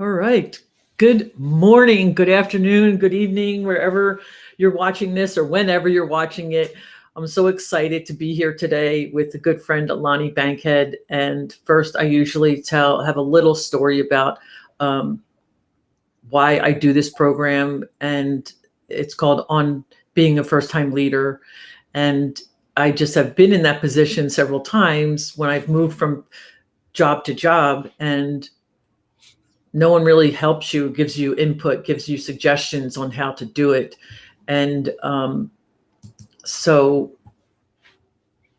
All right. Good morning, good afternoon, good evening, wherever you're watching this or whenever you're watching it. I'm so excited to be here today with a good friend, Alani Bankhead. And first, I usually have a little story about why I do this program. And it's called On Being a First-Time Leader. And I just have been in that position several times when I've moved from job to job, and no one really helps you, gives you input, gives you suggestions on how to do it. And so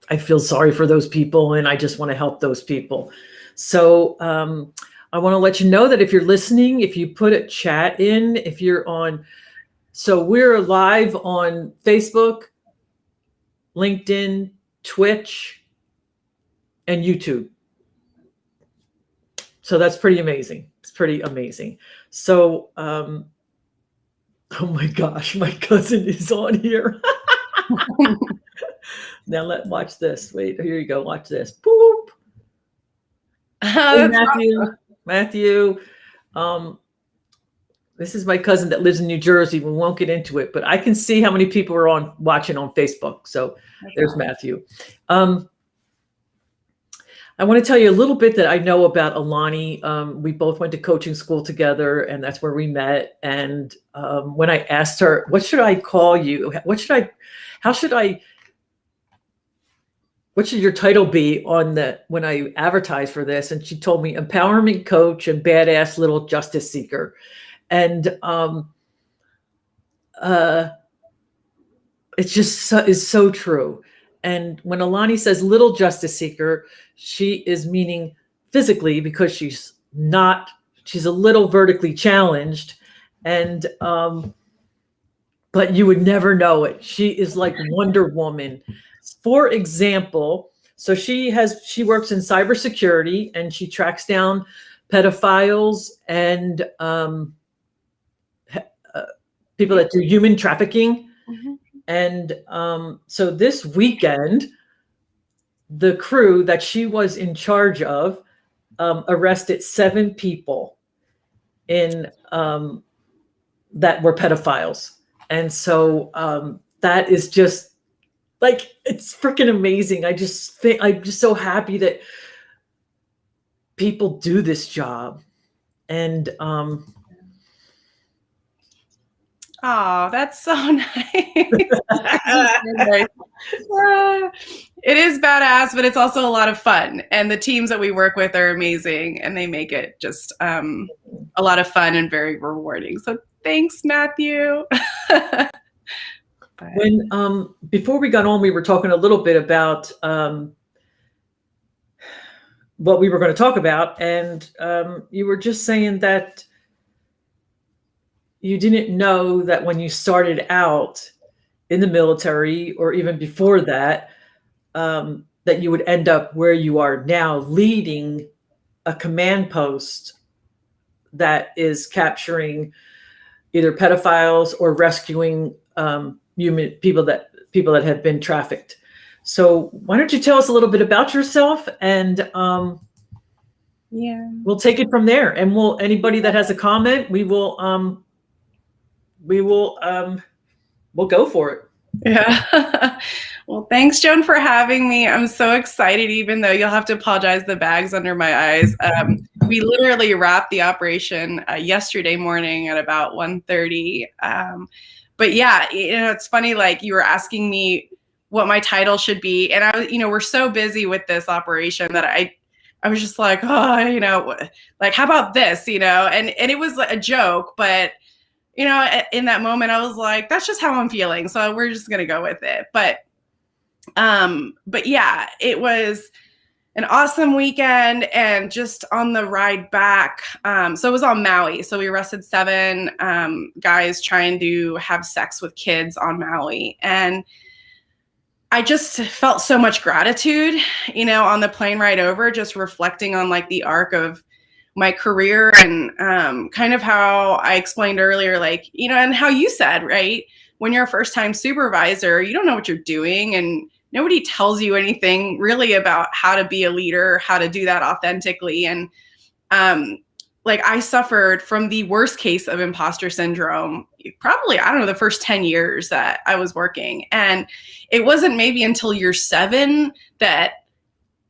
I feel sorry for those people, and I just want to help those people. So I want to let you know that if you're listening, if you put a chat in, if you're on, so we're live on Facebook, LinkedIn, Twitch, and YouTube. So that's pretty amazing. It's pretty amazing. So, oh my gosh, my cousin is on here. Now watch this. Wait, here you go. Watch this. Boop. Hey, Matthew. Awesome. Matthew. This is my cousin that lives in New Jersey. We won't get into it, but I can see how many people are watching on Facebook. So there's Matthew. I want to tell you a little bit that I know about Alani. We both went to coaching school together, and that's where we met. And when I asked her, what should I call you? What should your title be when I advertise for this? And she told me empowerment coach and badass little justice seeker. And it's just is so true. And when Alani says little justice seeker, she is meaning physically, because she's a little vertically challenged. And, but you would never know it. She is like Wonder Woman. For example, so she works in cybersecurity, and she tracks down pedophiles and people that do human trafficking. Mm-hmm. And so this weekend, the crew that she was in charge of arrested 7 people that were pedophiles. And so that is just like, it's freaking amazing. I'm just so happy that people do this job. And oh, that's so nice. It is badass, but it's also a lot of fun. And the teams that we work with are amazing, and they make it just a lot of fun and very rewarding. So thanks, Matthew. When before we got on, we were talking a little bit about what we were going to talk about, and you were just saying that you didn't know that when you started out in the military, or even before that, that you would end up where you are now, leading a command post that is capturing either pedophiles or rescuing people that have been trafficked. So why don't you tell us a little bit about yourself, and we'll take it from there. And anybody that has a comment, we'll go for it. Yeah. Well, thanks, Joan, for having me. I'm so excited, even though you'll have to apologize, the bag's under my eyes. We literally wrapped the operation yesterday morning at about 1:30. But yeah, it's funny, like you were asking me what my title should be. And we're so busy with this operation that I was just like, like, how about this, and it was a joke, but in that moment, I was like, that's just how I'm feeling. So we're just going to go with it. But yeah, it was an awesome weekend. And just on the ride back, so it was on Maui. So we arrested 7 guys trying to have sex with kids on Maui. And I just felt so much gratitude, on the plane ride over, just reflecting on like the arc of my career, and kind of how I explained earlier, like, and how you said, right, when you're a first-time supervisor, you don't know what you're doing, and nobody tells you anything really about how to be a leader, how to do that authentically. And like I suffered from the worst case of imposter syndrome, probably, I don't know, the first 10 years that I was working. And it wasn't maybe until year 7 that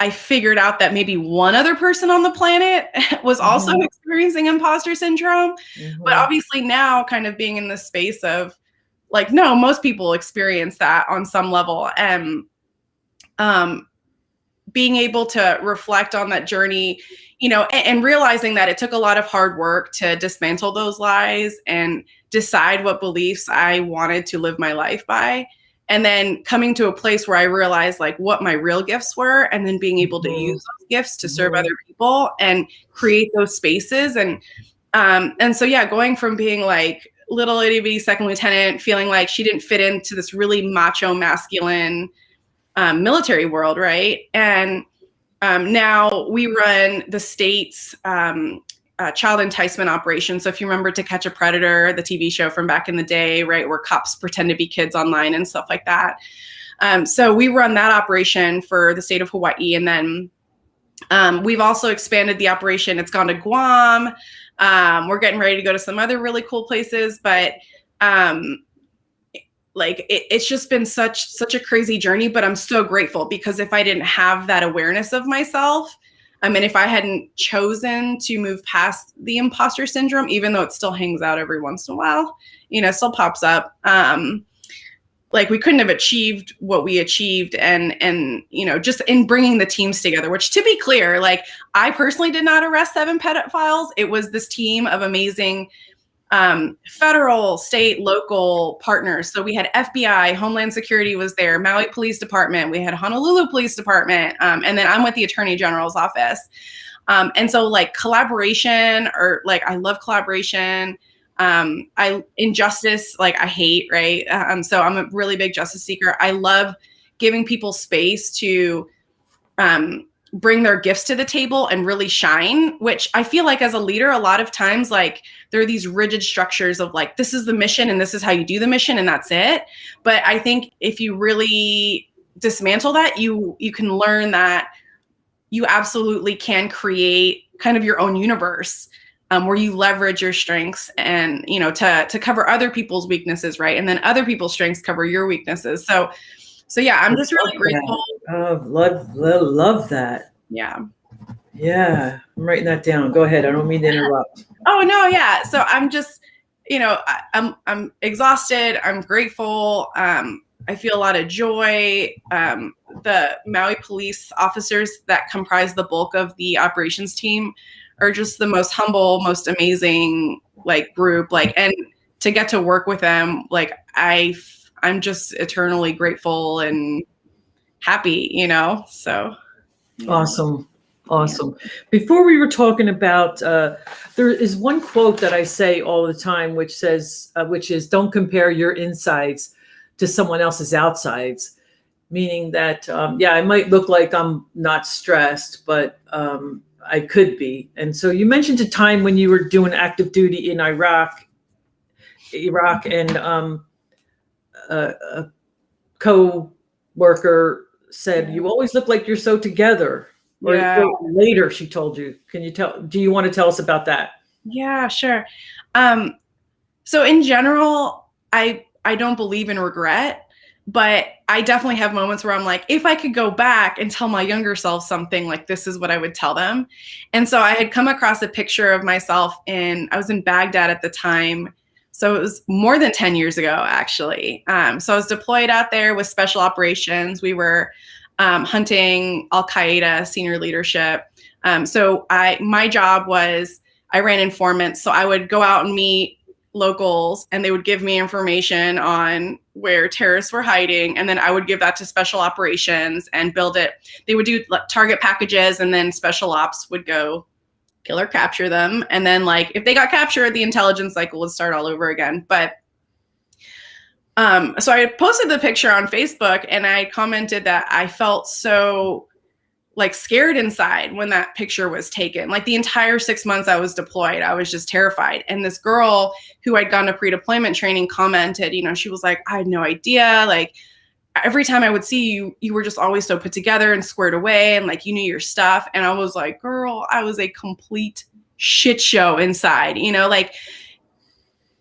I figured out that maybe one other person on the planet was also experiencing imposter syndrome. But obviously now kind of being in the space of like, no, most people experience that on some level. And being able to reflect on that journey, you know, and realizing that it took a lot of hard work to dismantle those lies and decide what beliefs I wanted to live my life by. And then coming to a place where I realized like what my real gifts were, and then being able to use those gifts to serve other people and create those spaces. And so, yeah, going from being like little itty bitty second lieutenant, feeling like she didn't fit into this really macho masculine military world, right? And now we run the state's child enticement operation. So if you remember To Catch a Predator, the TV show from back in the day, right, where cops pretend to be kids online and stuff like that. So we run that operation for the state of Hawaii. And then we've also expanded the operation. It's gone to Guam. We're getting ready to go to some other really cool places, but like it's just been such a crazy journey. But I'm so grateful, because if I didn't have that awareness of myself, and if I hadn't chosen to move past the imposter syndrome, even though it still hangs out every once in a while, you know, still pops up, like we couldn't have achieved what we achieved. And you know, just in bringing the teams together, which, to be clear, like I personally did not arrest 7 pedophiles. It was this team of amazing federal, state, local partners. So we had FBI, Homeland Security was there, Maui Police Department, we had Honolulu Police Department, and then I'm with the Attorney General's office. And so like collaboration, or like I love collaboration. Injustice, like I hate, right? So I'm a really big justice seeker. I love giving people space to bring their gifts to the table and really shine, which I feel like as a leader, a lot of times, like there are these rigid structures of like, this is the mission and this is how you do the mission and that's it. But I think if you really dismantle that, you can learn that you absolutely can create kind of your own universe, where you leverage your strengths and, you know, to cover other people's weaknesses, right? And then other people's strengths cover your weaknesses. So yeah, I'm just really grateful. Love that. Yeah. Yeah. I'm writing that down. Go ahead. I don't mean to interrupt. Oh no. Yeah. So I'm just, you know, I'm exhausted. I'm grateful. I feel a lot of joy. The Maui police officers that comprise the bulk of the operations team are just the most humble, most amazing, like group, like, and to get to work with them, like I'm just eternally grateful and happy, you know? So. Yeah. Awesome. Yeah. Before we were talking about, there is one quote that I say all the time, which says, which is, don't compare your insides to someone else's outsides. Meaning that, yeah, I might look like I'm not stressed, but I could be. And so you mentioned a time when you were doing active duty in Iraq, and a co-worker said, you always look like you're so together. Or later she told you. Do you want to tell us about that? Yeah, sure. So in general, I don't believe in regret, but I definitely have moments where I'm like, if I could go back and tell my younger self something, like this is what I would tell them. And so I had come across a picture of myself I was in Baghdad at the time. So it was more than 10 years ago, actually. So I was deployed out there with special operations. We were hunting Al-Qaeda senior leadership. So my job was, I ran informants. So I would go out and meet locals, and they would give me information on where terrorists were hiding. And then I would give that to special operations and build it. They would do target packages, and then special ops would go kill or capture them. And then like, if they got captured, the intelligence cycle would start all over again. But so I posted the picture on Facebook, and I commented that I felt so like scared inside when that picture was taken. Like the entire 6 months I was deployed, I was just terrified. And this girl who I'd gone to pre-deployment training commented, you know, she was like, I had no idea. Like every time I would see you, you were just always so put together and squared away, and like you knew your stuff. And I was like, girl, I was a complete shit show inside, like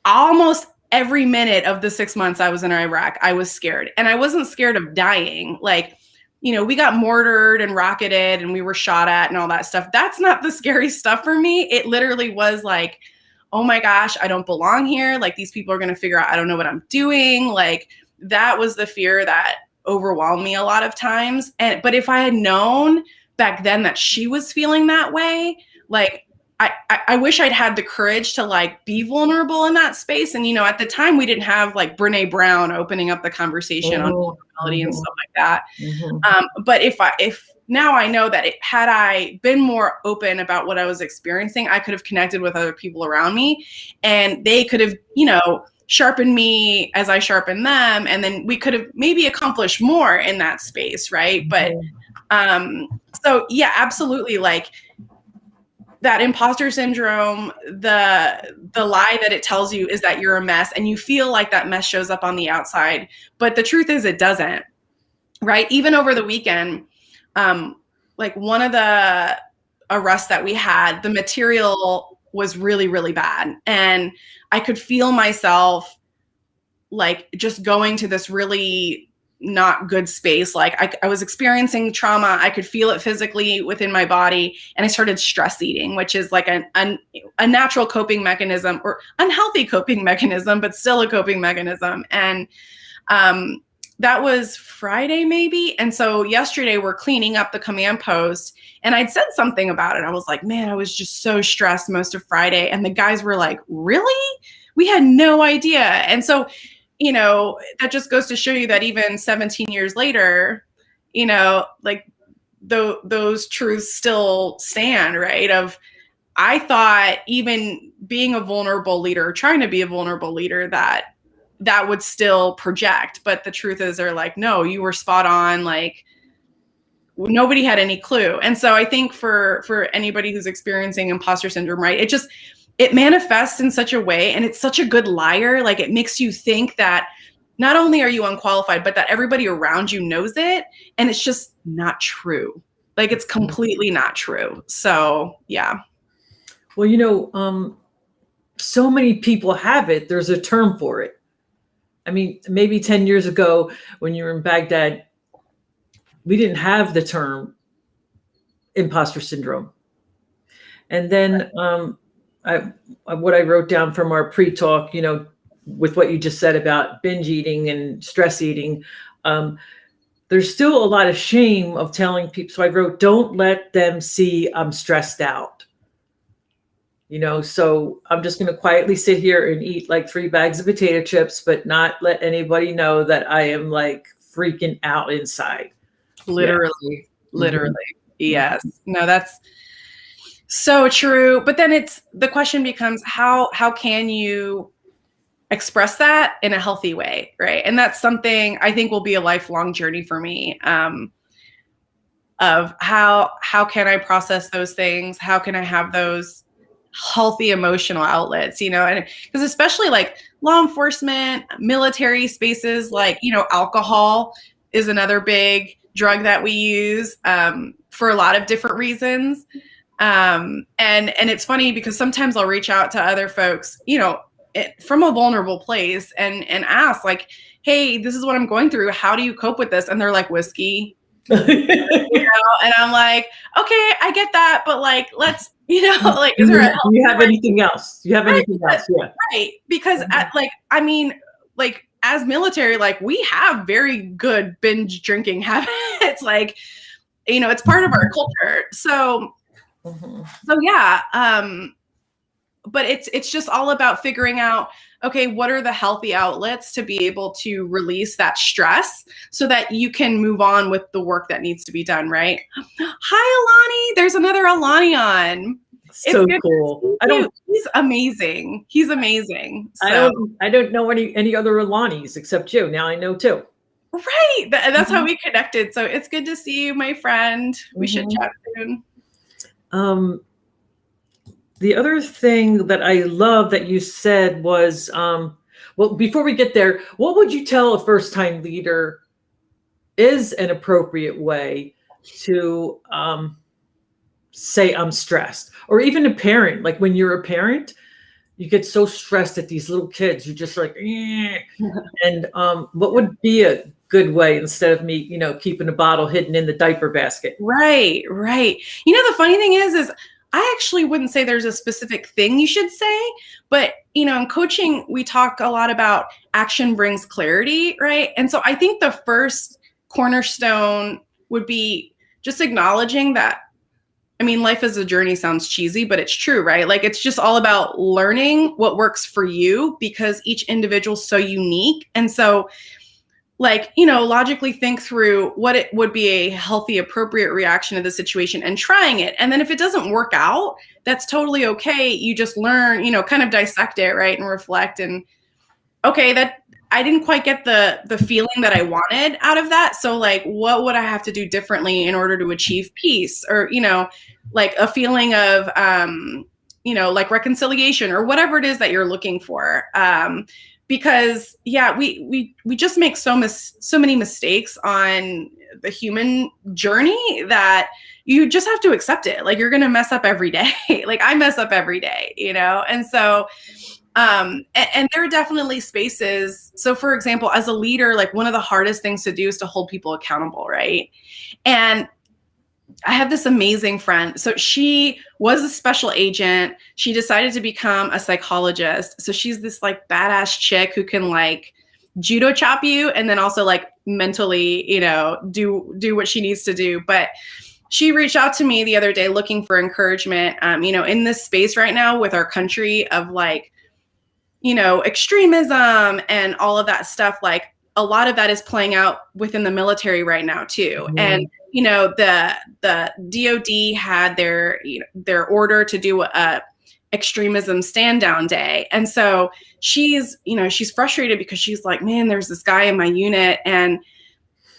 almost every minute of the 6 months I was in Iraq, I was scared. And I wasn't scared of dying. Like, we got mortared and rocketed and we were shot at and all that stuff. That's not the scary stuff for me. It literally was like, oh my gosh, I don't belong here. Like, these people are going to figure out I don't know what I'm doing. Like, that was the fear that overwhelmed me a lot of times. But if I had known back then that she was feeling that way, like, I wish I'd had the courage to like be vulnerable in that space. And, at the time we didn't have like Brene Brown opening up the conversation on vulnerability and stuff like that. But if now I know that had I been more open about what I was experiencing, I could have connected with other people around me and they could have, sharpened me as I sharpened them. And then we could have maybe accomplished more in that space. Right. But, so yeah, absolutely. Like, that imposter syndrome, the lie that it tells you is that you're a mess and you feel like that mess shows up on the outside. But the truth is it doesn't, right? Even over the weekend, like one of the arrests that we had, the material was really, really bad. And I could feel myself like just going to this really not good space. Like I was experiencing trauma. I could feel it physically within my body. And I started stress eating, which is like a natural coping mechanism or unhealthy coping mechanism, but still a coping mechanism. And that was Friday maybe. And so yesterday we're cleaning up the command post and I'd said something about it. I was like, man, I was just so stressed most of Friday. And the guys were like, really? We had no idea. And so that just goes to show you that even 17 years later, like those truths still stand, right? I thought even being a vulnerable leader, trying to be a vulnerable leader, that would still project. But the truth is they're like, no, you were spot on. Like nobody had any clue. And so I think for anybody who's experiencing imposter syndrome, right, it manifests in such a way, and it's such a good liar. Like it makes you think that not only are you unqualified, but that everybody around you knows it. And it's just not true. Like it's completely not true. So, yeah. Well, so many people have it. There's a term for it. I mean, maybe 10 years ago when you were in Baghdad, we didn't have the term imposter syndrome. And then, what I wrote down from our pre-talk, with what you just said about binge eating and stress eating, there's still a lot of shame of telling people. So I wrote, don't let them see I'm stressed out. So I'm just going to quietly sit here and eat like 3 bags of potato chips, but not let anybody know that I am like freaking out inside. Literally. Yes. No, that's so true. But then the question becomes how can you express that in a healthy way, right? And that's something I think will be a lifelong journey for me, of how can I process those things? How can I have those healthy emotional outlets, and because especially like law enforcement, military spaces, like, alcohol is another big drug that we use for a lot of different reasons. And it's funny because sometimes I'll reach out to other folks, from a vulnerable place and ask like, hey, this is what I'm going through. How do you cope with this? And they're like, whiskey, and I'm like, okay, I get that. But like, let's, like, is there do you have anything else? Do you have anything else? Yeah. Right. Because as military, like we have very good binge drinking habits. Like, it's part of our culture. So, so yeah. But it's just all about figuring out, okay, what are the healthy outlets to be able to release that stress so that you can move on with the work that needs to be done, right? Hi, Alani. There's another Alani on. So cool. He's amazing. He's amazing. So. I don't know any other Alanis except you. Now I know two. Right. That's how we connected. So it's good to see you, my friend. We should chat soon. The other thing that I love that you said was, well, before we get there, what would you tell a first-time leader is an appropriate way to say I'm stressed. Or even a parent, like when you're a parent, you get so stressed at these little kids. You're just like, eh. And what would be a good way instead of me, keeping a bottle hidden in the diaper basket? Right, right. The funny thing is I actually wouldn't say there's a specific thing you should say, but in coaching, we talk a lot about action brings clarity, right? And so I think the first cornerstone would be just acknowledging that, life is a journey sounds cheesy, but it's true, right? Like it's just all about learning what works for you because each individual's so unique. And so logically think through what it would be a healthy, appropriate reaction to the situation and trying it. And then if it doesn't work out, that's totally okay. You just learn, kind of dissect it, right? And reflect and, okay, that I didn't quite get the feeling that I wanted out of that. So what would I have to do differently in order to achieve peace or, a feeling of, reconciliation or whatever it is that you're looking for. Because we just make so many mistakes on the human journey that you just have to accept it. Like you're going to mess up every day. Like I mess up every day, And so, and there are definitely spaces. So for example, as a leader, like one of the hardest things to do is to hold people accountable. Right. And I have this amazing friend. So she was a special agent. She decided to become a psychologist. So she's this badass chick who can judo chop you and then also mentally, do what she needs to do. But she reached out to me the other day looking for encouragement, in this space right now with our country of extremism and all of that stuff. A lot of that is playing out within the military right now too. Mm-hmm. And the DOD had their order to do a extremism stand down day. And so she's frustrated because she's like, man, there's this guy in my unit. And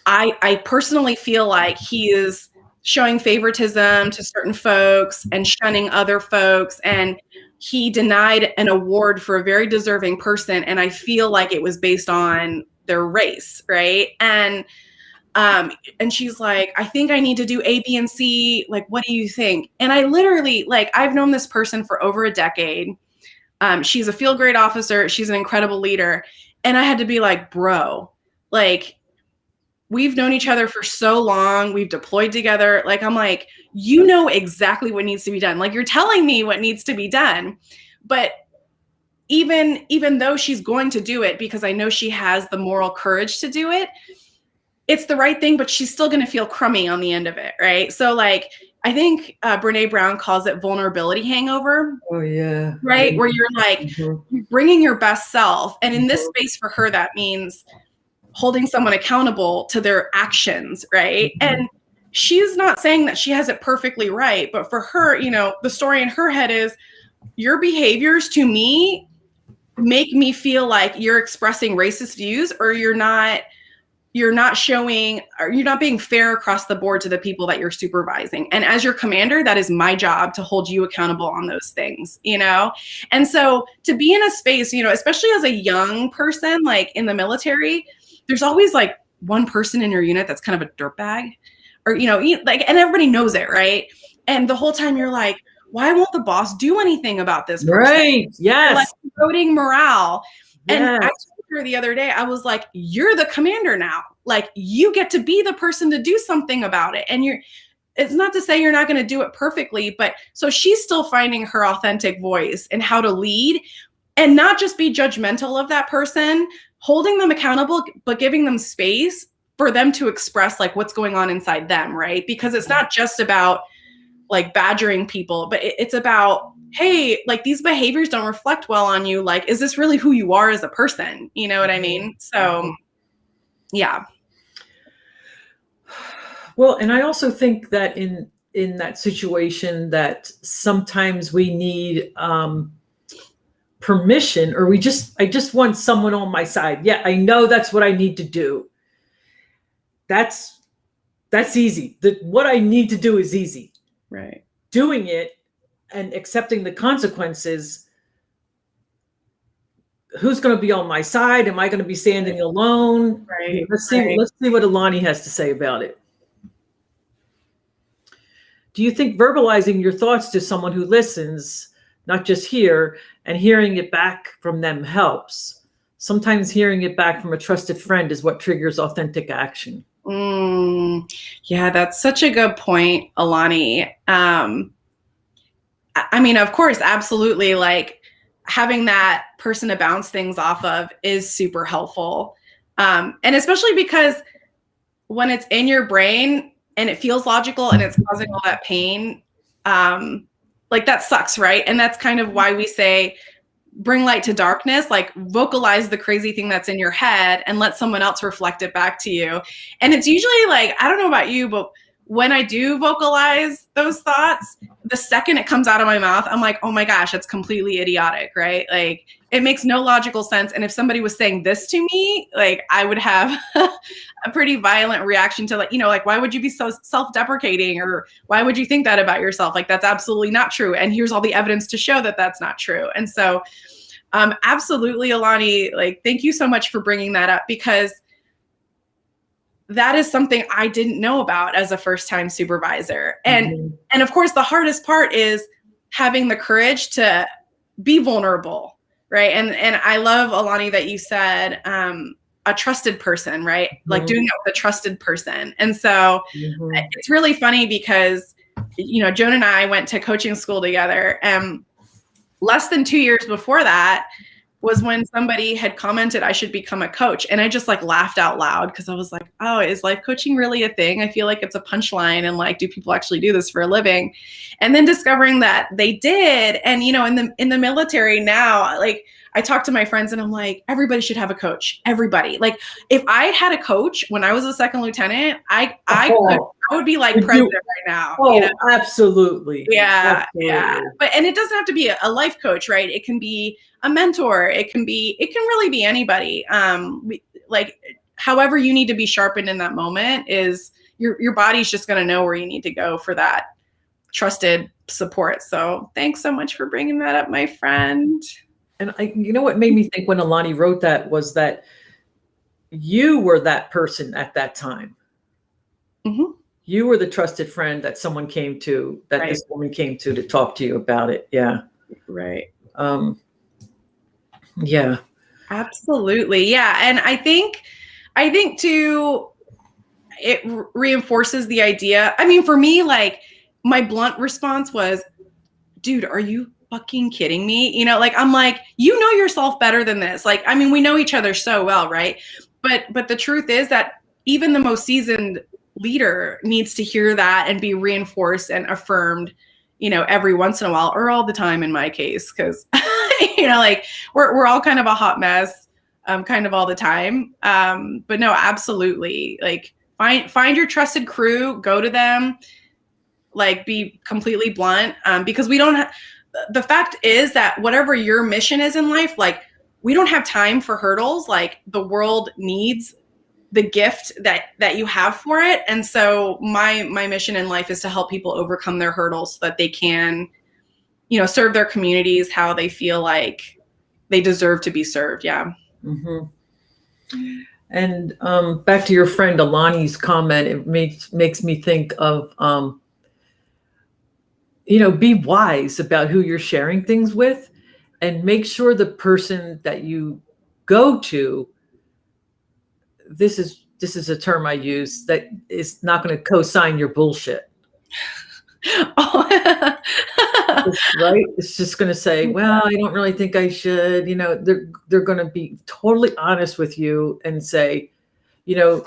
I personally feel like he is showing favoritism to certain folks and shunning other folks. And he denied an award for a very deserving person. And I feel like it was based on their race. Right. And she's like, I think I need to do A, B, and C. What do you think? And I literally, I've known this person for over a decade. She's a field grade officer. She's an incredible leader. And I had to be like, bro, we've known each other for so long. We've deployed together. I'm like, you know exactly what needs to be done. You're telling me what needs to be done. But even though she's going to do it because I know she has the moral courage to do it, it's the right thing, but she's still going to feel crummy on the end of it. Right. So I think Brene Brown calls it vulnerability hangover. Oh yeah. Right. Mm-hmm. Where you're you're bringing your best self. And in this space for her, that means holding someone accountable to their actions. Right. Mm-hmm. And she's not saying that she has it perfectly right. But for her, the story in her head is your behaviors to me make me feel like you're expressing racist views or you're not showing, or you're not being fair across the board to the people that you're supervising. And as your commander, that is my job to hold you accountable on those things, And so to be in a space, especially as a young person, in the military, there's always one person in your unit that's kind of a dirtbag or, and everybody knows it. Right. And the whole time you're like, why won't the boss do anything about this person? Right. Yes. Eroding morale. Yes. And I told her the other day, I was like, you're the commander now. You get to be the person to do something about it. And it's not to say you're not going to do it perfectly, but so she's still finding her authentic voice and how to lead and not just be judgmental of that person, holding them accountable, but giving them space for them to express what's going on inside them. Right. Because it's not just about badgering people, but it's about, hey, these behaviors don't reflect well on you. Is this really who you are as a person? You know what I mean? So, yeah. Well, and I also think that in that situation that sometimes we need permission, or I just want someone on my side. Yeah, I know that's what I need to do. That's easy. What I need to do is easy. Right. Doing it and accepting the consequences. Who's going to be on my side? Am I going to be standing alone? Right. Let's see what Alani has to say about it. do you think verbalizing your thoughts to someone who listens, not just hear, and hearing it back from them helps? Sometimes hearing it back from a trusted friend is what triggers authentic action. Yeah, that's such a good point, Alani. I mean, of course, absolutely. Like having that person to bounce things off of is super helpful. And especially because when it's in your brain and it feels logical and it's causing all that pain, like that sucks, right? And that's kind of why we say, bring light to darkness, like vocalize the crazy thing that's in your head and let someone else reflect it back to you. And it's usually like, I don't know about you, but when I do vocalize those thoughts, the second it comes out of my mouth, I'm like, oh my gosh, that's completely idiotic, right? Like it makes no logical sense. And if somebody was saying this to me, like I would have a pretty violent reaction to like, you know, like, why would you be so self-deprecating, or why would you think that about yourself? Like, that's absolutely not true. And here's all the evidence to show that that's not true. And so absolutely, Alani, like, thank you so much for bringing that up, because that is something I didn't know about as a first-time supervisor. And of course, the hardest part is having the courage to be vulnerable, right? And I love, Alani, that you said a trusted person, right? Like doing it with a trusted person. And so it's really funny because, you know, Joan and I went to coaching school together, and less than 2 years before that was when somebody had commented I should become a coach. And I just like laughed out loud because I was like, oh, is life coaching really a thing? I feel like it's a punchline, and like, do people actually do this for a living? And then discovering that they did. And, you know, in the military now, like I talk to my friends and I'm like, everybody should have a coach. Everybody. Like if I had a coach when I was a second lieutenant, I would be like president right now. Oh, you know? Absolutely. Yeah. Absolutely. Yeah. And it doesn't have to be a life coach, right? It can be a mentor. It can really be anybody. Like however you need to be sharpened in that moment is your body's just going to know where you need to go for that trusted support. So thanks so much for bringing that up, my friend. And you know what made me think when Alani wrote that was that you were that person at that time. You were the trusted friend that someone came to, that this woman came to talk to you about it. Yeah. Right. Yeah. Absolutely. Yeah. And I think too, it reinforces the idea. I mean, for me, like my blunt response was, dude, are you fucking kidding me? You know, like, I'm like, you know yourself better than this. Like, I mean, we know each other so well, right? But the truth is that even the most seasoned leader needs to hear that and be reinforced and affirmed, you know, every once in a while, or all the time in my case, because you know, like we're all kind of a hot mess, kind of all the time. But no, absolutely, like find your trusted crew, go to them, like be completely blunt, because we don't. The fact is that whatever your mission is in life, like we don't have time for hurdles. Like the world needs the gift that you have for it. And so my mission in life is to help people overcome their hurdles so that they can, you know, serve their communities how they feel like they deserve to be served. Yeah. And back to your friend Alani's comment, it makes me think of, you know, be wise about who you're sharing things with, and make sure the person that you go to, this is a term I use, that is not going to co-sign your bullshit. Right? It's just going to say, well, I don't really think I should. You know, they're going to be totally honest with you and say, you know,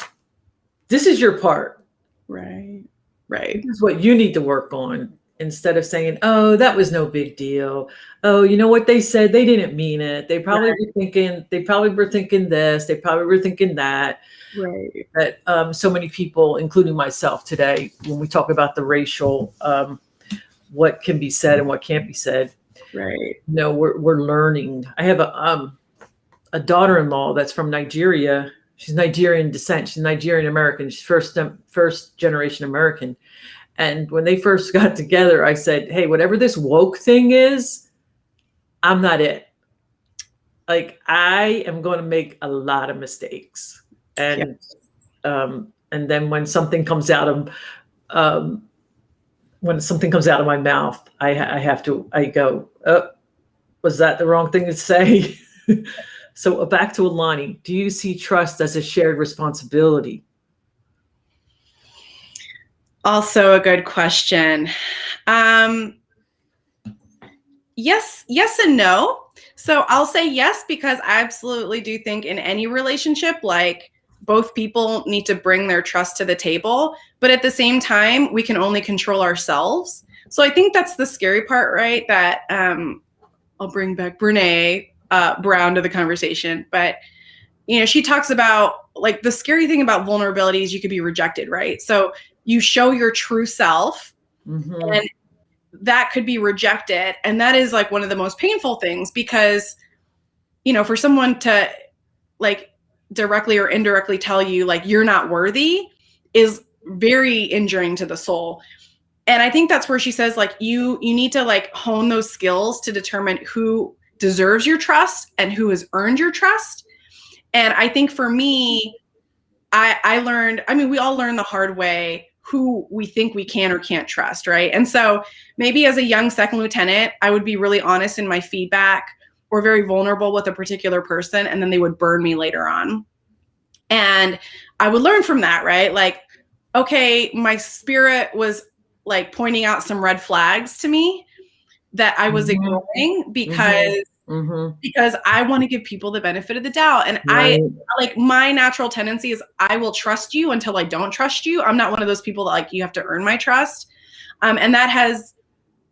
this is your part. Right. This is what you need to work on, instead of saying, oh, that was no big deal. Oh, you know what they said? They didn't mean it. They probably were thinking this. They probably were thinking that. Right. That so many people, including myself today, when we talk about the racial, what can be said and what can't be said. Right. No, we're learning. I have a daughter-in-law that's from Nigeria. She's Nigerian descent. She's Nigerian American. She's first generation American. And when they first got together, I said, hey, whatever this woke thing is, I'm not it. Like, I am going to make a lot of mistakes. And then when something comes out of when something comes out of my mouth, I go, oh, was that the wrong thing to say? So back to Alani. Do you see trust as a shared responsibility? Also a good question. Yes and no. So I'll say yes, because I absolutely do think in any relationship, like, both people need to bring their trust to the table, but at the same time, we can only control ourselves. So I think that's the scary part, right? That I'll bring back Brene Brown to the conversation, but she talks about, like, the scary thing about vulnerability is you could be rejected, right? So you show your true self, Mm-hmm. and that could be rejected. And that is like one of the most painful things, because, for someone to, like, directly or indirectly tell you, like, you're not worthy is very injuring to the soul. And I think that's where she says, like, you need to, like, hone those skills to determine who deserves your trust and who has earned your trust. And I think for me, I learned, we all learn the hard way who we think we can or can't trust, right? And so maybe as a young second lieutenant, I would be really honest in my feedback or very vulnerable with a particular person, and then they would burn me later on. And I would learn from that, right? Like, okay, my spirit was, like, pointing out some red flags to me that I was ignoring because I want to give people the benefit of the doubt. And Right. my natural tendency is I will trust you until I don't trust you. I'm not one of those people that, like, you have to earn my trust. And that has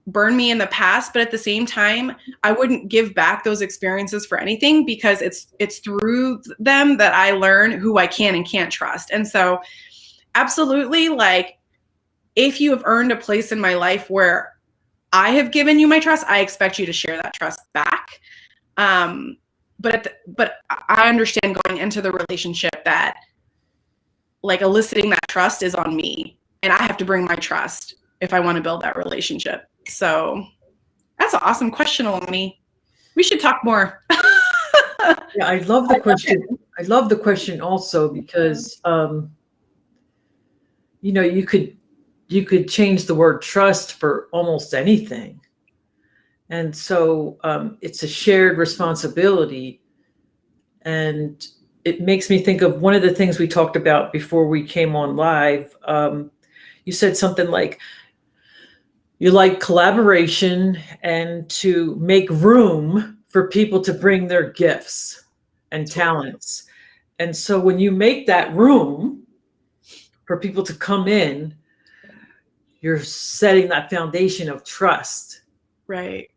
burned me in the past, but at the same time, I wouldn't give back those experiences for anything, because it's through them that I learn who I can and can't trust. And so absolutely, like, if you have earned a place in my life where I have given you my trust, I expect you to share that trust back. But I understand going into the relationship that, like, eliciting that trust is on me, and I have to bring my trust if I want to build that relationship. So that's an awesome question, Alani. We should talk more. Yeah, I love the question. I love the question also because, you could change the word trust for almost anything. And so it's a shared responsibility. And it makes me think of one of the things we talked about before we came on live. You said something like, you like collaboration and to make room for people to bring their gifts and talents. And so when you make that room for people to come in, you're setting that foundation of trust. Right.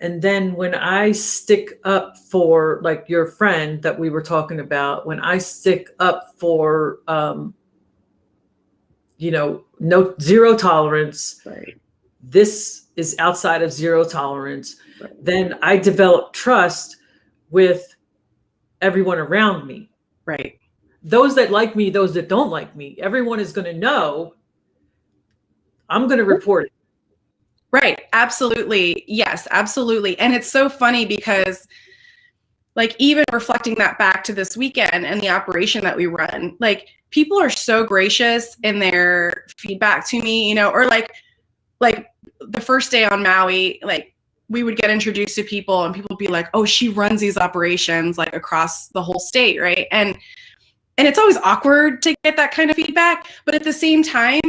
And then when I stick up for, like, your friend that we were talking about, when I stick up for, no zero tolerance, Right. this is outside of zero tolerance, then I develop trust with everyone around me. Right. Those that like me, those that don't like me, everyone is going to know I'm going to report it. Right. Absolutely. Yes, absolutely. And it's so funny because, like, even reflecting that back to this weekend and the operation that we run, like, people are so gracious in their feedback to me, or like the first day on Maui, like, we would get introduced to people and people would be like, oh, she runs these operations, like, across the whole state. Right. And it's always awkward to get that kind of feedback. But at the same time,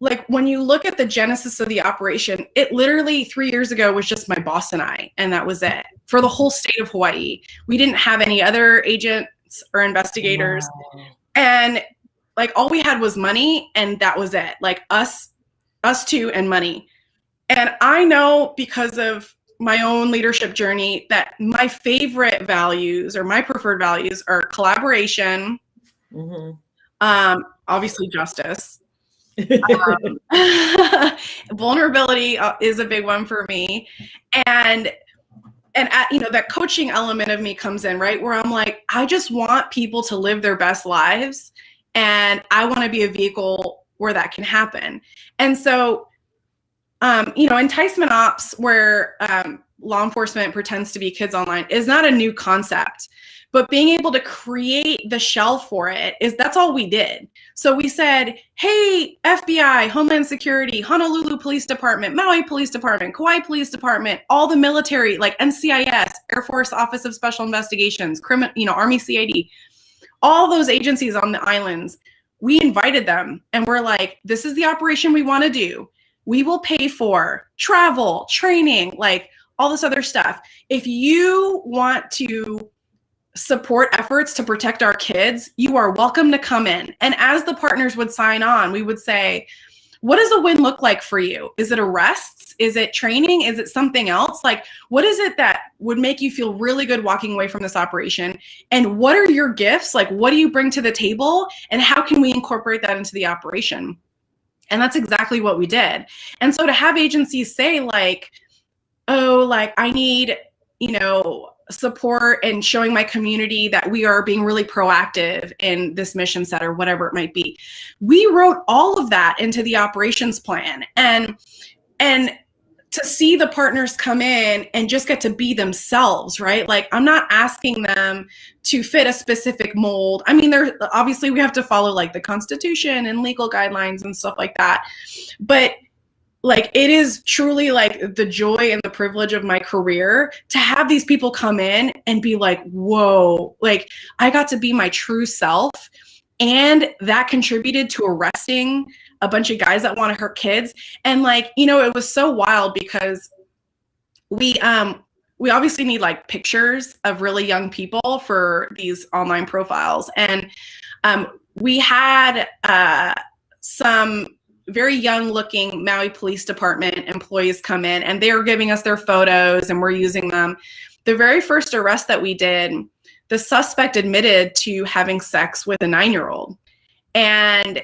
like, when you look at the genesis of the operation, it literally 3 years ago was just my boss and I, and that was it for the whole state of Hawaii. We didn't have any other agents or investigators. Wow. And, like, all we had was money, and that was it. Like, us two and money. And I know, because of my own leadership journey, that my favorite values or my preferred values are collaboration, obviously justice, vulnerability is a big one for me, and that coaching element of me comes in, right, where I'm like, I just want people to live their best lives, and I want to be a vehicle where that can happen. And so enticement ops, where law enforcement pretends to be kids online, is not a new concept, But being able to create the shell for it that's all we did. So we said, hey, FBI, Homeland Security, Honolulu Police Department, Maui Police Department, Kauai Police Department, all the military, like NCIS, Air Force Office of Special Investigations, Army CID, all those agencies on the islands, we invited them and we're like, this is the operation we want to do. We will pay for travel, training, like all this other stuff. If you want to support efforts to protect our kids, you are welcome to come in. And as the partners would sign on, we would say, what does a win look like for you? Is it arrests? Is it training? Is it something else? Like, what is it that would make you feel really good walking away from this operation? And what are your gifts? Like, what do you bring to the table? And how can we incorporate that into the operation? And that's exactly what we did. And so to have agencies say like, oh, like I need, support and showing my community that we are being really proactive in this mission set or whatever it might be. We wrote all of that into the operations plan, and to see the partners come in and just get to be themselves, right? Like I'm not asking them to fit a specific mold. I mean, obviously we have to follow like the Constitution and legal guidelines and stuff like that. But like, it is truly like the joy and the privilege of my career to have these people come in and be like, whoa, like I got to be my true self. And that contributed to arresting a bunch of guys that want to hurt kids. And like, it was so wild because we obviously need like pictures of really young people for these online profiles. And we had some very young looking Maui Police Department employees come in and they were giving us their photos and we're using them. The very first arrest that we did, the suspect admitted to having sex with a 9-year-old. And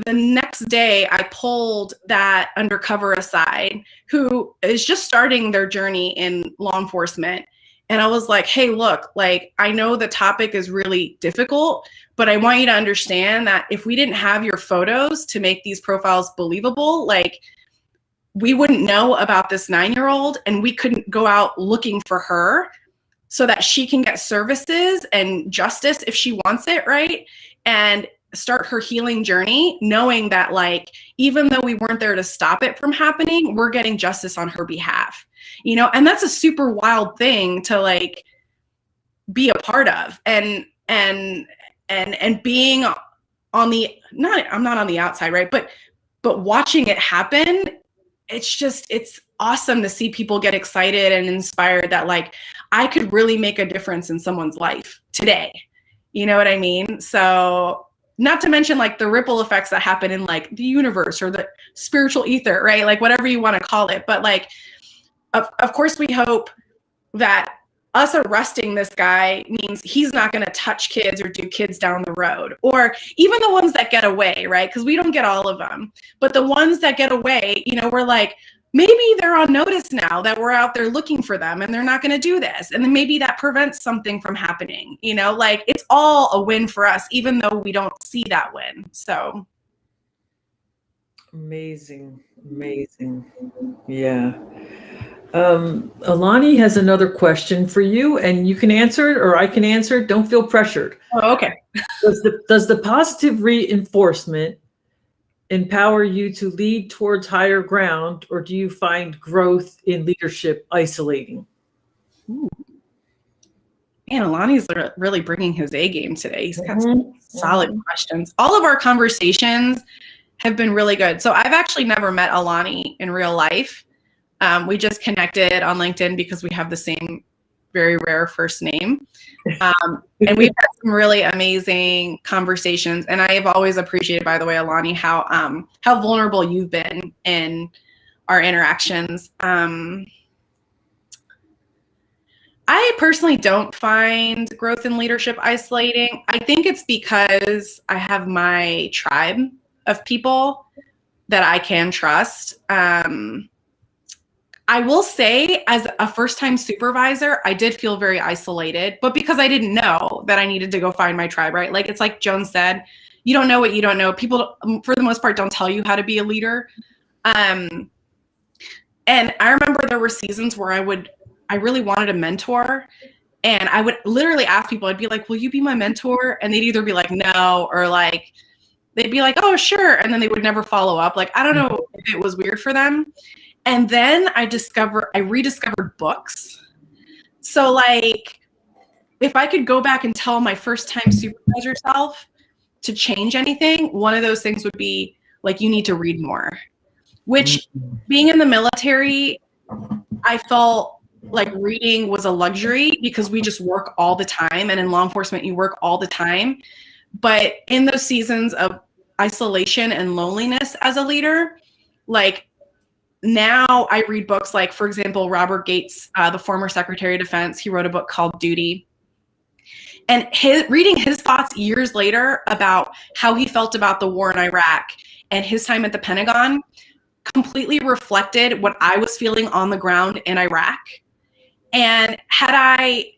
the next day I pulled that undercover aside who is just starting their journey in law enforcement. And I was like, hey, look, like, I know the topic is really difficult, but I want you to understand that if we didn't have your photos to make these profiles believable, like we wouldn't know about this 9-year-old and we couldn't go out looking for her so that she can get services and justice if she wants it, right? And start her healing journey, knowing that like, even though we weren't there to stop it from happening, we're getting justice on her behalf, and that's a super wild thing to like be a part of and being on the, I'm not on the outside, right? But watching it happen, it's awesome to see people get excited and inspired that like, I could really make a difference in someone's life today. You know what I mean? So not to mention like the ripple effects that happen in like the universe or the spiritual ether, right? Like whatever you want to call it. But like, of course we hope that us arresting this guy means he's not going to touch kids or do kids down the road, or even the ones that get away, right? Because we don't get all of them, but the ones that get away, we're like, maybe they're on notice now that we're out there looking for them and they're not going to do this. And then maybe that prevents something from happening, like it's all a win for us, even though we don't see that win. So. Amazing. Yeah. Alani has another question for you, and you can answer it or I can answer it. Don't feel pressured. Oh, okay. Does the positive reinforcement empower you to lead towards higher ground, or do you find growth in leadership isolating? Ooh. Man, Alani's really bringing his A game today. He's got some solid questions. All of our conversations have been really good. So I've actually never met Alani in real life. We just connected on LinkedIn because we have the same very rare first name. And we've had some really amazing conversations. And I have always appreciated, by the way, Alani, how vulnerable you've been in our interactions. I personally don't find growth in leadership isolating. I think it's because I have my tribe of people that I can trust. I will say, as a first-time supervisor, I did feel very isolated, but because I didn't know that I needed to go find my tribe, right? Like, it's like Joan said, you don't know what you don't know. People, for the most part, don't tell you how to be a leader. And I remember there were seasons where I really wanted a mentor, And I would literally ask people, I'd be like, will you be my mentor? And they'd either be like, no, or like, they'd be like, oh, sure. And then they would never follow up. Like, I don't know if it was weird for them. And then I rediscovered books. So like, if I could go back and tell my first time supervisor self to change anything, one of those things would be like, you need to read more, which being in the military, I felt like reading was a luxury because we just work all the time. And in law enforcement, you work all the time. But in those seasons of isolation and loneliness as a leader, like now I read books like, for example, Robert Gates, the former Secretary of Defense, he wrote a book called Duty. And reading his thoughts years later about how he felt about the war in Iraq and his time at the Pentagon completely reflected what I was feeling on the ground in Iraq. And had I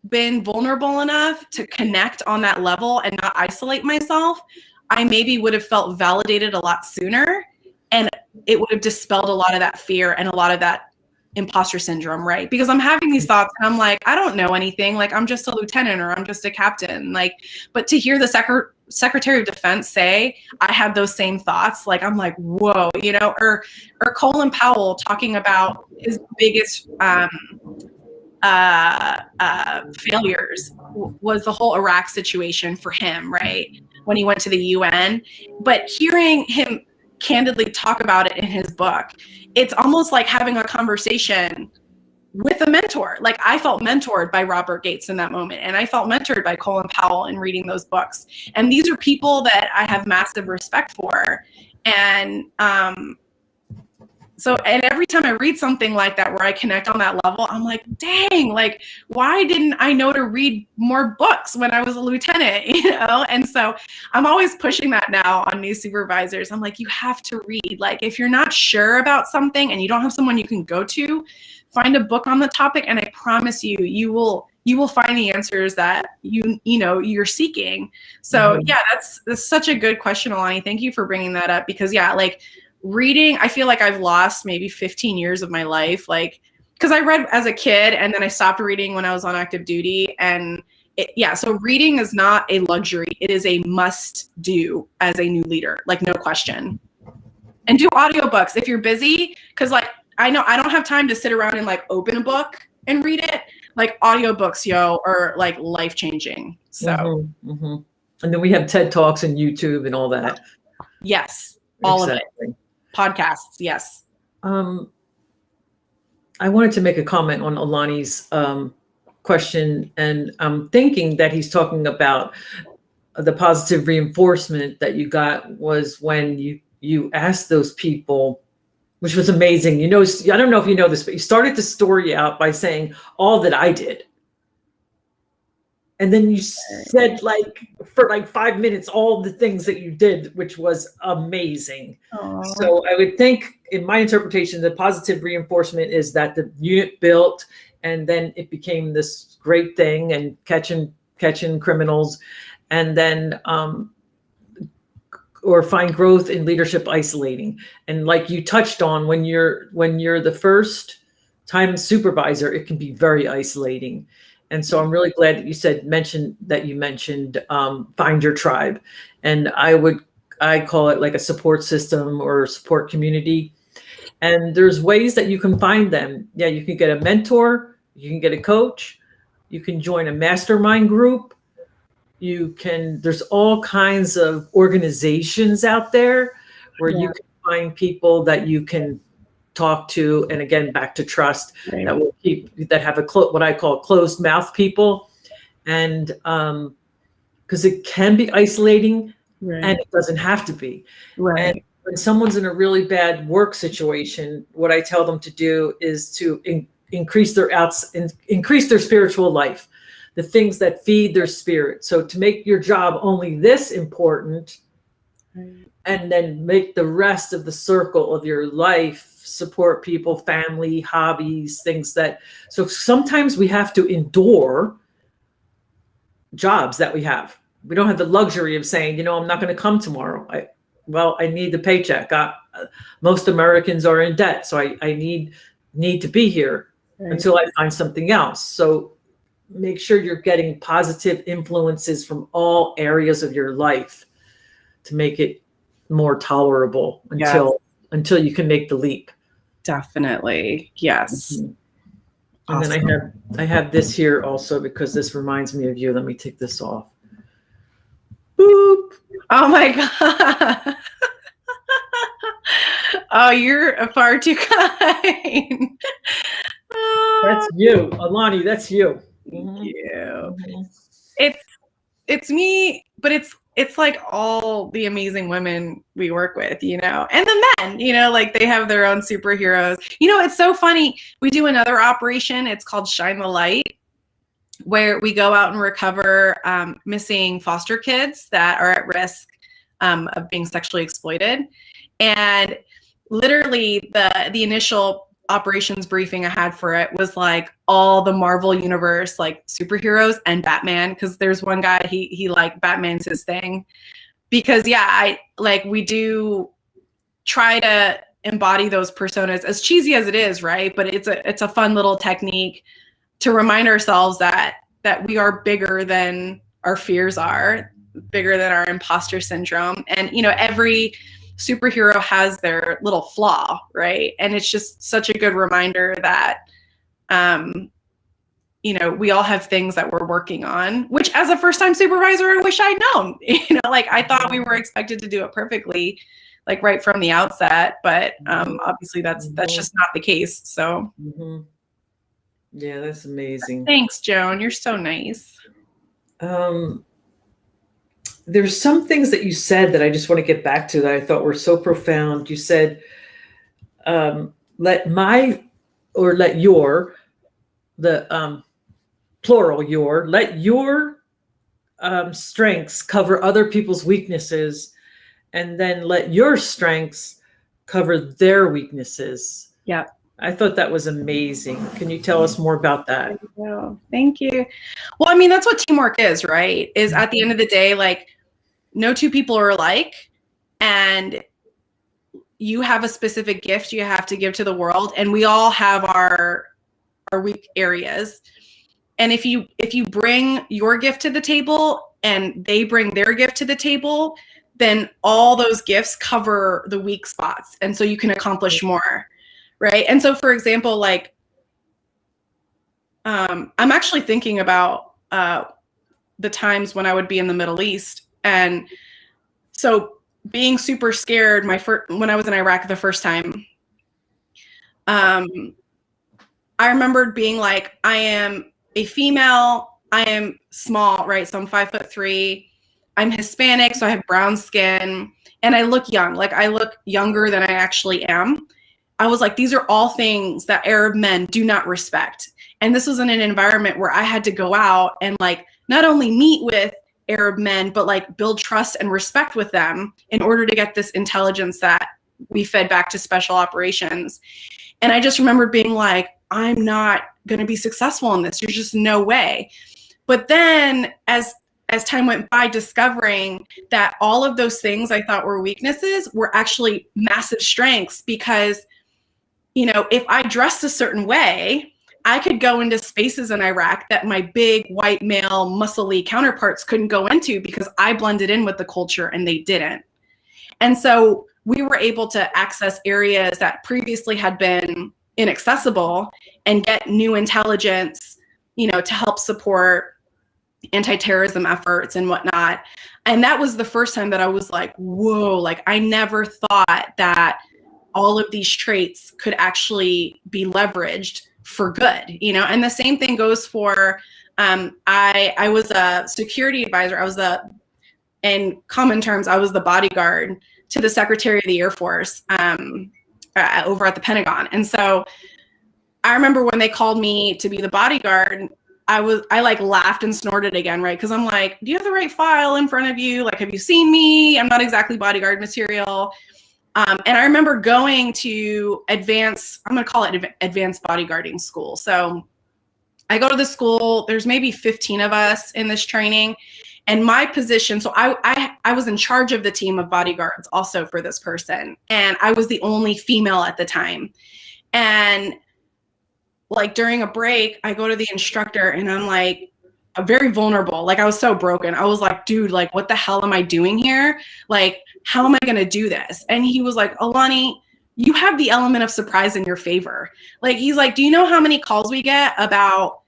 been vulnerable enough to connect on that level and not isolate myself, I maybe would have felt validated a lot sooner, and it would have dispelled a lot of that fear and a lot of that imposter syndrome, right? Because I'm having these thoughts and I'm like, I don't know anything. Like, I'm just a lieutenant or I'm just a captain. Like, but to hear the Secretary of Defense say, I had those same thoughts, like, I'm like, whoa, you know, or Colin Powell talking about his biggest failures was the whole Iraq situation for him, right? When he went to the UN. But hearing him candidly talk about it in his book, it's almost like having a conversation with a mentor. Like, I felt mentored by Robert Gates in that moment, and I felt mentored by Colin Powell in reading those books. And these are people that I have massive respect for. And so, and every time I read something like that where I connect on that level, I'm like, dang, like, why didn't I know to read more books when I was a lieutenant, you know? And so I'm always pushing that now on new supervisors. I'm like, you have to read. Like, if you're not sure about something and you don't have someone you can go to, find a book on the topic, and I promise you, you will find the answers that you're seeking. So yeah, that's such a good question, Alani. Thank you for bringing that up, because yeah, like, reading, I feel like I've lost maybe 15 years of my life, like, because I read as a kid and then I stopped reading when I was on active duty. And so reading is not a luxury. It is a must do as a new leader, like, no question. And do audiobooks if you're busy, because like, I know I don't have time to sit around and like open a book and read it. Like, audiobooks, are like life-changing. So and then we have TED Talks and YouTube and all that. Yes, all of it. Podcasts, yes. I wanted to make a comment on Alani's question, and I'm thinking that he's talking about the positive reinforcement that you got was when you asked those people, which was amazing. You know, I don't know if you know this, but you started the story out by saying all that I did. And then you said, like, for like 5 minutes, all the things that you did, which was amazing. Aww. So I would think, in my interpretation, the positive reinforcement is that the unit built, and then it became this great thing, and catching criminals, and then or find growth in leadership isolating. And like you touched on, when you're the first time supervisor, it can be very isolating. And so I'm really glad that you mentioned find your tribe. And I call it like a support system or support community. And there's ways that you can find them. Yeah, you can get a mentor, you can get a coach, you can join a mastermind group. There's all kinds of organizations out there where you can find people that you can talk to, and again, back to trust, that have what I call closed mouth people. And because it can be isolating, and it doesn't have to be. And when someone's in a really bad work situation, what I tell them to do is to increase their spiritual life, the things that feed their spirit. So to make your job only this important, and then make the rest of the circle of your life support people, family, hobbies, things that. So sometimes we have to endure jobs that we have. We don't have the luxury of saying, I'm not going to come tomorrow. I need the paycheck. Most Americans are in debt, so I need to be here until I find something else. So make sure you're getting positive influences from all areas of your life to make it more tolerable until you can make the leap. Definitely. Yes. Mm-hmm. And then I have this here also because this reminds me of you. Let me take this off. Boop. Oh my God. Oh, you're far too kind. That's you, Alani. That's you. Thank you. It's me, but it's like all the amazing women we work with, you know, and the men, you know, like they have their own superheroes. You know, it's so funny. We do another operation. It's called Shine the Light, where we go out and recover missing foster kids that are at risk of being sexually exploited. And literally the initial operations briefing I had for it was like all the Marvel universe, like superheroes and Batman, because there's one guy, he like Batman's his thing. Because we do try to embody those personas, as cheesy as it is, right? But it's a fun little technique to remind ourselves that we are bigger than our fears are, bigger than our imposter syndrome. And, you know, every superhero has their little flaw, right? And it's just such a good reminder that, you know, we all have things that we're working on, which as a first-time supervisor, I wish I'd known. You know, like I thought we were expected to do it perfectly, like right from the outset, but obviously that's just not the case. So. Mm-hmm. Yeah, that's amazing. Thanks, Joan. You're so nice. There's some things that you said that I just want to get back to that I thought were so profound. You said, let your, the plural your, let your strengths cover other people's weaknesses, and then let your strengths cover their weaknesses. Yeah. I thought that was amazing. Can you tell us more about that? Thank you. Well, I mean, that's what teamwork is, right? Is at the end of the day, like no two people are alike, and you have a specific gift you have to give to the world, and we all have our weak areas. And if you bring your gift to the table and they bring their gift to the table, then all those gifts cover the weak spots, and so you can accomplish more. Right. And so, for example, like, I'm actually thinking about the times when I would be in the Middle East. And so being super scared when I was in Iraq the first time, I remembered being like, I am a female, I am small, right? So I'm 5'3", I'm Hispanic, so I have brown skin, and I look young. Like I look younger than I actually am. I was like, these are all things that Arab men do not respect. And this was in an environment where I had to go out and like not only meet with Arab men, but like build trust and respect with them in order to get this intelligence that we fed back to special operations. And I just remember being like, I'm not going to be successful in this. There's just no way. But then as time went by, discovering that all of those things I thought were weaknesses were actually massive strengths, because you know, if I dressed a certain way, I could go into spaces in Iraq that my big white male muscly counterparts couldn't go into because I blended in with the culture and they didn't. And so we were able to access areas that previously had been inaccessible and get new intelligence, you know, to help support anti-terrorism efforts and whatnot. And that was the first time that I was like, whoa, like I never thought that all of these traits could actually be leveraged for good, you know? And the same thing goes for, I was a security advisor. In common terms, I was the bodyguard to the Secretary of the Air Force over at the Pentagon. And so I remember when they called me to be the bodyguard, I like laughed and snorted again, right? Because I'm like, do you have the right file in front of you? Like, have you seen me? I'm not exactly bodyguard material. And I remember going to I'm going to call it advanced bodyguarding school. So I go to the school, there's maybe 15 of us in this training, and my position, so I was in charge of the team of bodyguards also for this person. And I was the only female at the time. And like during a break, I go to the instructor and I'm like, very vulnerable. Like I was so broken. I was like, dude, like what the hell am I doing here? Like, how am I going to do this? And he was like, Alani, you have the element of surprise in your favor. Like, he's like, do you know how many calls we get about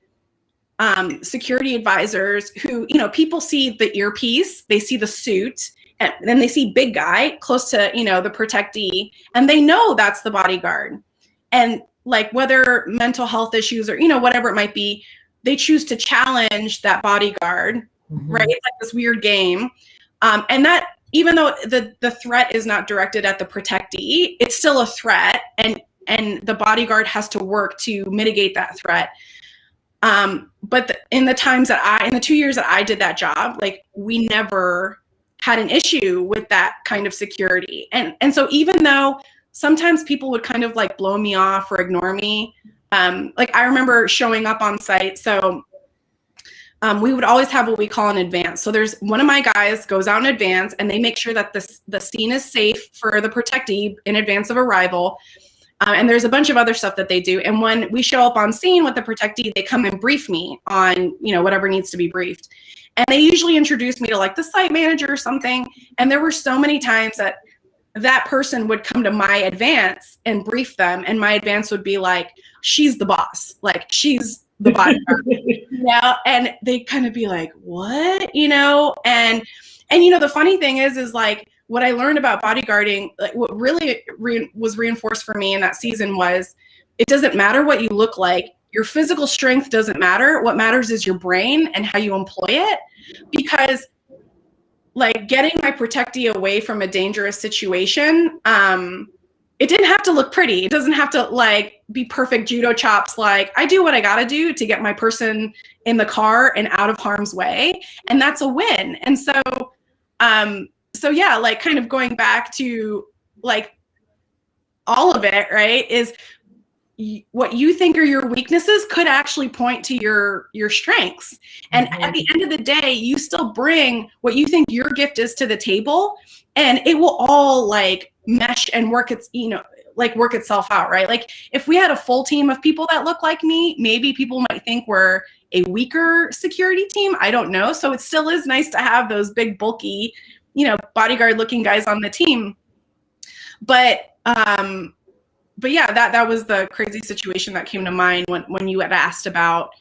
security advisors who, you know, people see the earpiece, they see the suit, and then they see big guy close to, you know, the protectee, and they know that's the bodyguard. And like whether mental health issues or, you know, whatever it might be, they choose to challenge that bodyguard, right? It's like this weird game. And that, even though the threat is not directed at the protectee, it's still a threat, and the bodyguard has to work to mitigate that threat. But in the 2 years that I did that job, like we never had an issue with that kind of security. And so even though sometimes people would kind of like blow me off or ignore me, like I remember showing up on site. So we would always have what we call an advance. So there's one of my guys goes out in advance and they make sure that the scene is safe for the protectee in advance of arrival. And there's a bunch of other stuff that they do. And when we show up on scene with the protectee, they come and brief me on, you know, whatever needs to be briefed. And they usually introduce me to like the site manager or something. And there were so many times that that person would come to my advance and brief them. And my advance would be like, she's the boss. Like she's the bodyguard. Yeah. And they kind of be like, what, you know? And, you know, the funny thing is like, what I learned about bodyguarding, like what really was reinforced for me in that season was it doesn't matter what you look like. Your physical strength doesn't matter. What matters is your brain and how you employ it. Because like getting my protectee away from a dangerous situation, it didn't have to look pretty. It doesn't have to like be perfect judo chops. Like I do what I got to do to get my person in the car and out of harm's way. And that's a win. And so, so yeah, like kind of going back to like all of it, right, is what you think are your weaknesses could actually point to your strengths. And at the end of the day, you still bring what you think your gift is to the table, and it will all like mesh and work itself out, right? Like if we had a full team of people that look like me, maybe people might think we're a weaker security team. I don't know. So it still is nice to have those big, bulky, you know, bodyguard looking guys on the team. But yeah, that was the crazy situation that came to mind when you had asked about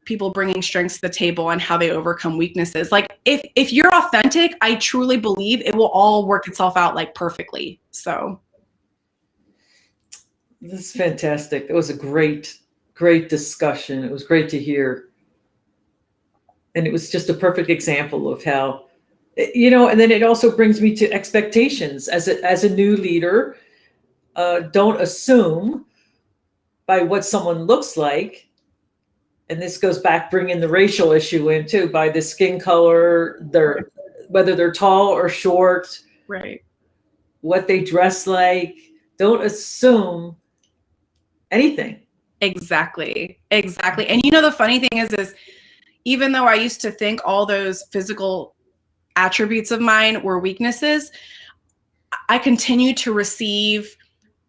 people bringing strengths to the table and how they overcome weaknesses. Like if you're authentic, I truly believe it will all work itself out like perfectly. So this is fantastic. It was a great discussion. It was great to hear. And it was just a perfect example of how, you know, and then it also brings me to expectations as a new leader. Don't assume by what someone looks like. And this goes back, bringing the racial issue in too, by the skin color, whether they're tall or short, right, what they dress like. Don't assume anything. Exactly. And you know, the funny thing is even though I used to think all those physical attributes of mine were weaknesses, I continue to receive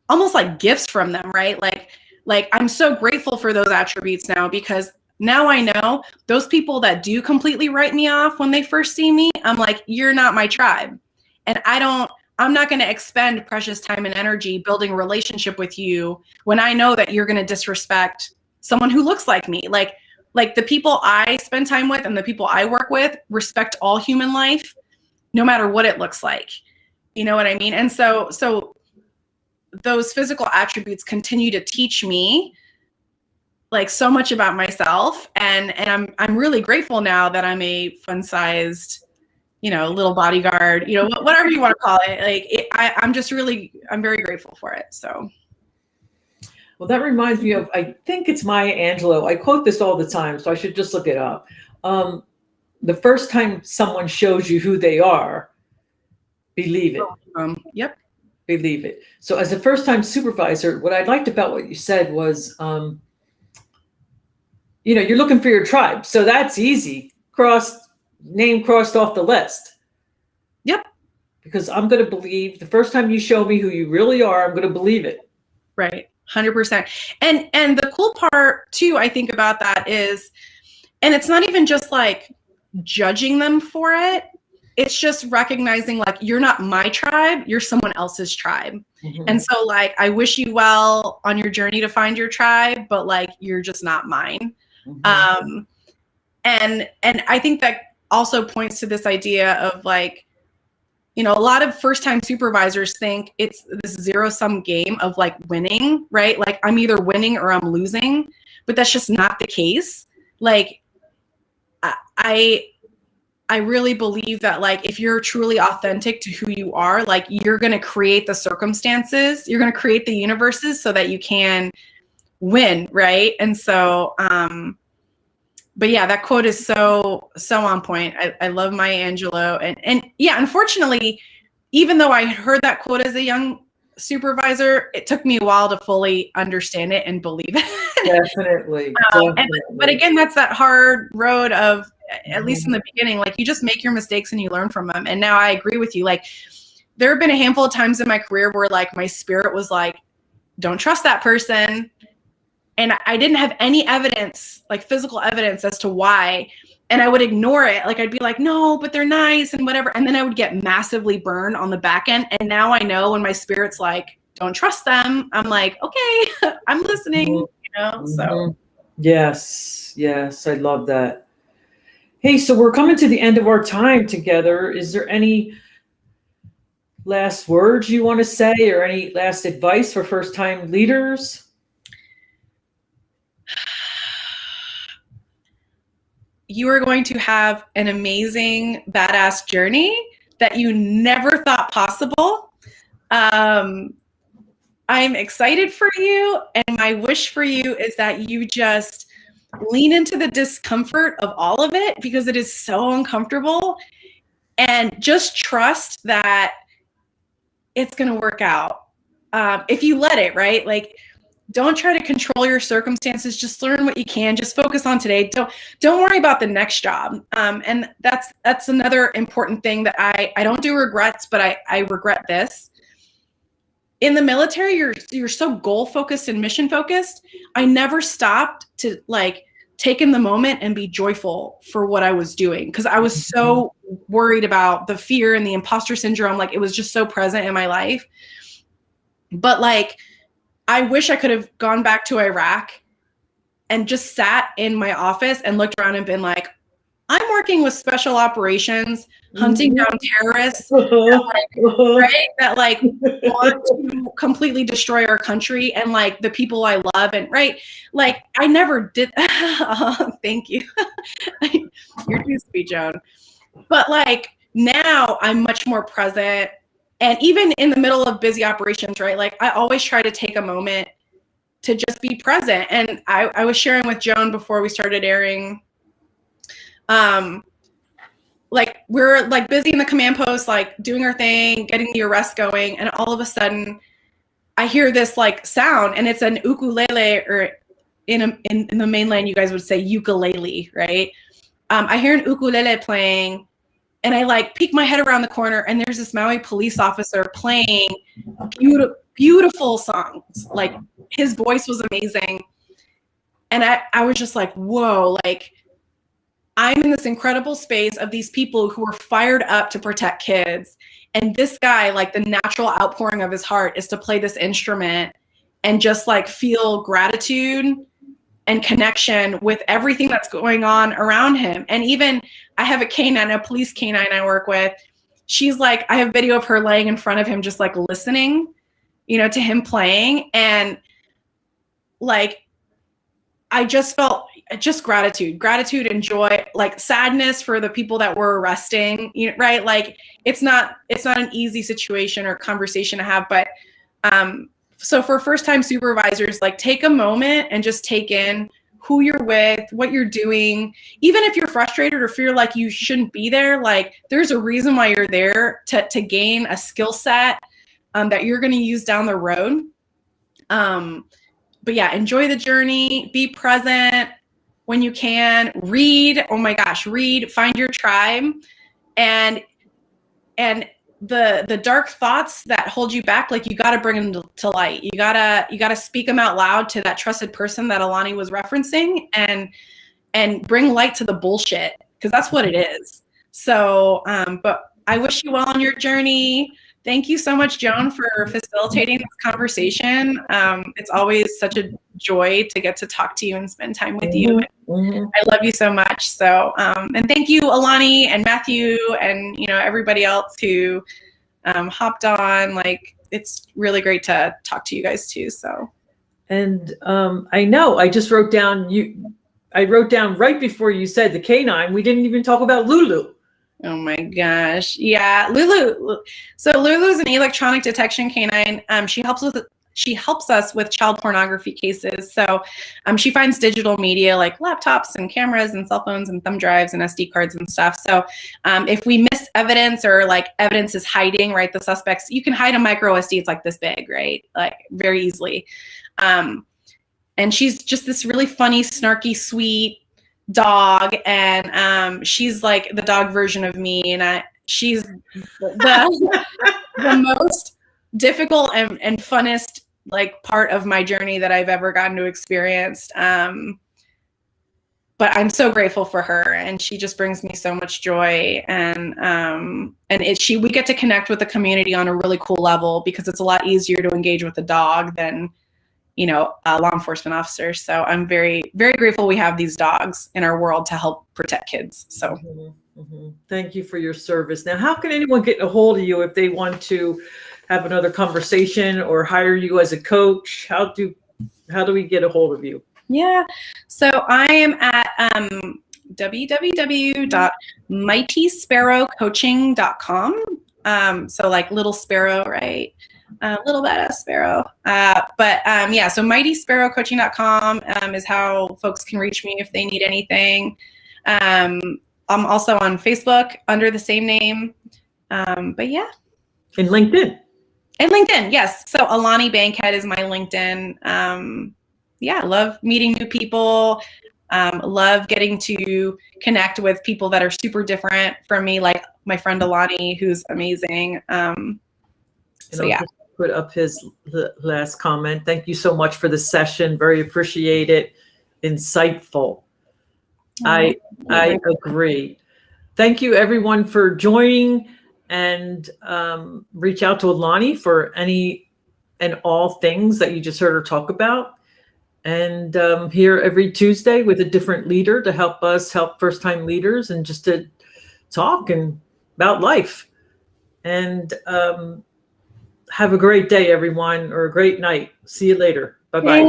almost like gifts from them, right? Like I'm so grateful for those attributes now, because now I know those people that do completely write me off when they first see me, I'm like, you're not my tribe. And I'm not going to expend precious time and energy building a relationship with you when I know that you're going to disrespect someone who looks like me. Like the people I spend time with and the people I work with respect all human life, no matter what it looks like. You know what I mean? And so those physical attributes continue to teach me like so much about myself. And I'm really grateful now that I'm a fun-sized, you know, little bodyguard, you know, whatever you want to call it. Like I'm very grateful for it. So. Well, that reminds me of, I think it's Maya Angelou. I quote this all the time, so I should just look it up. The first time someone shows you who they are, believe it. Yep. Believe it. So as a first-time supervisor, what I liked about what you said was, you know, you're looking for your tribe. So that's easy. Name crossed off the list. Yep. Because I'm going to believe the first time you show me who you really are, I'm going to believe it. Right. 100%. And the cool part too, I think about that is, and it's not even just like judging them for it. It's just recognizing like, you're not my tribe, you're someone else's tribe. Mm-hmm. And so like, I wish you well on your journey to find your tribe, but like, you're just not mine. Mm-hmm. And I think that also points to this idea of like, you know, a lot of first-time supervisors think it's this zero-sum game of like winning, right? Like I'm either winning or I'm losing, but that's just not the case. Like I really believe that like if you're truly authentic to who you are, like you're going to create the circumstances, you're going to create the universes so that you can win, right? And so but yeah, that quote is so on point. I love Maya Angelou. And yeah, unfortunately, even though I heard that quote as a young supervisor, it took me a while to fully understand it and believe it. Definitely. But again, that's that hard road of, at least in the beginning, like you just make your mistakes and you learn from them. And now I agree with you. Like there have been a handful of times in my career where like my spirit was like, don't trust that person. And I didn't have any evidence, like physical evidence as to why. And I would ignore it. Like I'd be like, no, but they're nice and whatever. And then I would get massively burned on the back end. And now I know when my spirit's like, don't trust them. I'm like, okay, I'm listening, you know? So. Yes. I love that. Hey, so we're coming to the end of our time together. Is there any last words you want to say or any last advice for first-time leaders? You are going to have an amazing, badass journey that you never thought possible. I'm excited for you. And my wish for you is that you just lean into the discomfort of all of it because it is so uncomfortable, and just trust that it's going to work out. If you let it, right? Like, don't try to control your circumstances. Just learn what you can. Just focus on today. Don't worry about the next job. And that's another important thing that I don't do regrets, but I regret this. In the military, you're so goal focused and mission focused. I never stopped to like take in the moment and be joyful for what I was doing, because I was so worried about the fear and the imposter syndrome. Like it was just so present in my life. But like, I wish I could have gone back to Iraq and just sat in my office and looked around and been like, I'm working with special operations, hunting down terrorists that want to completely destroy our country and like the people I love. And like I never did. Thank you. You're too sweet, Joan. But like now I'm much more present. And even in the middle of busy operations, right? Like I always try to take a moment to just be present. And I was sharing with Joan before we started airing, like we're like busy in the command post, like doing our thing, getting the arrest going. And all of a sudden I hear this like sound, and it's an ukulele, or in the mainland, you guys would say ukulele, right? I hear an ukulele playing. And I like peek my head around the corner, and there's this Maui police officer playing beautiful songs. Like his voice was amazing. And I was just like, whoa, like I'm in this incredible space of these people who are fired up to protect kids. And this guy, like the natural outpouring of his heart is to play this instrument and just like feel gratitude and connection with everything that's going on around him. And even I have a police canine I work with. She's like, I have video of her laying in front of him, just like listening, you know, to him playing. And like, I just felt just gratitude and joy, like sadness for the people that were arresting, you know, right? Like it's not an easy situation or conversation to have, but, so for first-time supervisors, like take a moment and just take in who you're with, what you're doing. Even if you're frustrated or feel like you shouldn't be there, like there's a reason why you're there, to gain a skill set that you're going to use down the road. But yeah, enjoy the journey, be present when you can, read. Oh my gosh, read, find your tribe, and the dark thoughts that hold you back, like you got to bring them to light. You gotta speak them out loud to that trusted person that Alani was referencing, and bring light to the bullshit, because that's what it is. So, but I wish you well on your journey. Thank you so much, Joan, for facilitating this conversation. It's always such a joy to get to talk to you and spend time with you. I love you so much. So, and thank you, Alani and Matthew, and everybody else who hopped on. Like, it's really great to talk to you guys too. So, and I know I just wrote down I wrote down right before you said the canine. We didn't even talk about Lulu. Oh my gosh. Yeah, Lulu. So Lulu's an electronic detection canine. She helps us with child pornography cases. So she finds digital media like laptops and cameras and cell phones and thumb drives and SD cards and stuff. So if we miss evidence, or like evidence is hiding, right? The suspects, you can hide a micro SD. It's like this big, right? Like very easily. And she's just this really funny, snarky, sweet dog, and she's like the dog version of me, and she's the most difficult and funnest like part of my journey that I've ever gotten to experience. But I'm so grateful for her, and she just brings me so much joy, and we get to connect with the community on a really cool level, because it's a lot easier to engage with a dog than law enforcement officers. So I'm very, very grateful we have these dogs in our world to help protect kids. So thank you for your service. Now, how can anyone get a hold of you if they want to have another conversation or hire you as a coach? How do we get a hold of you? Yeah. So I am at www.mightysparrowcoaching.com. So like little sparrow, right? Little badass sparrow. Yeah, so mightysparrowcoaching.com is how folks can reach me if they need anything. I'm also on Facebook under the same name. But yeah. And LinkedIn. And LinkedIn, yes. So Alani Bankhead is my LinkedIn. Yeah, love meeting new people. Love getting to connect with people that are super different from me, like my friend Alani, who's amazing. So yeah. Put up his last comment. Thank you so much for the session. Very appreciated. Insightful. I agree. Thank you everyone for joining, and reach out to Alani for any and all things that you just heard her talk about. And here every Tuesday with a different leader to help us help first-time leaders, and just to talk about life. And have a great day, everyone, or a great night. See you later. Bye-bye.